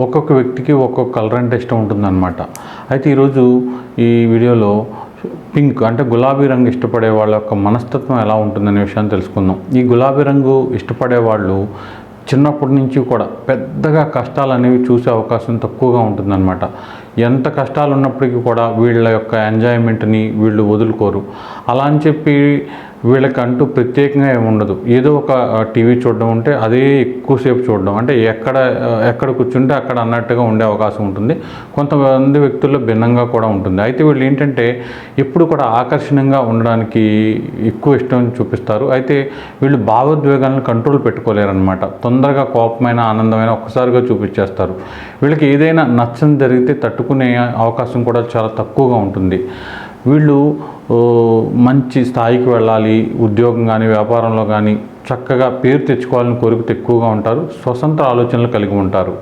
ఒక్కొక్క వ్యక్తికి ఒక్కొక్క కలర్ అంటే ఇష్టం ఉంటుందన్నమాట. అయితే ఈరోజు ఈ వీడియోలో పింక్ అంటే గులాబీ రంగు ఇష్టపడే వాళ్ళ యొక్క మనస్తత్వం ఎలా ఉంటుందనే విషయాన్ని తెలుసుకుందాం. ఈ గులాబీ రంగు ఇష్టపడే వాళ్ళు చిన్నప్పటి నుంచి కూడా పెద్దగా కష్టాలు అనేవి చూసే అవకాశం తక్కువగా ఉంటుందన్నమాట. ఎంత కష్టాలు ఉన్నప్పటికీ కూడా వీళ్ళ యొక్క ఎంజాయ్మెంట్ని వీళ్ళు వదులుకోరు. అలా అని చెప్పి వీళ్ళకంటూ ప్రత్యేకంగా ఏమి ఉండదు. ఏదో ఒక టీవీ చూడడం ఉంటే అదే ఎక్కువసేపు చూడడం, అంటే ఎక్కడ కూర్చుంటే అక్కడ అన్నట్టుగా ఉండే అవకాశం ఉంటుంది. కొంతమంది వ్యక్తుల్లో భిన్నంగా కూడా ఉంటుంది. అయితే వీళ్ళు ఏంటంటే ఎప్పుడు కూడా ఆకర్షణీయంగా ఉండడానికి ఎక్కువ ఇష్టం చూపిస్తారు. అయితే వీళ్ళు భావోద్వేగాలను కంట్రోల్ పెట్టుకోలేరన్నమాట. తొందరగా కోపమైన ఆనందమైన ఒక్కసారిగా చూపించేస్తారు. వీళ్ళకి ఏదైనా నచ్చని జరిగితే తట్టుకునే అవకాశం కూడా చాలా తక్కువగా ఉంటుంది. వీళ్ళు మంచి స్థాయికి వెళ్ళాలి, ఉద్యోగం కానీ వ్యాపారంలో కానీ చక్కగా పేరు తెచ్చుకోవాలని కోరికతో ఎక్కువగా ఉంటారు. స్వతంత్ర ఆలోచనలు కలిగి ఉంటారు.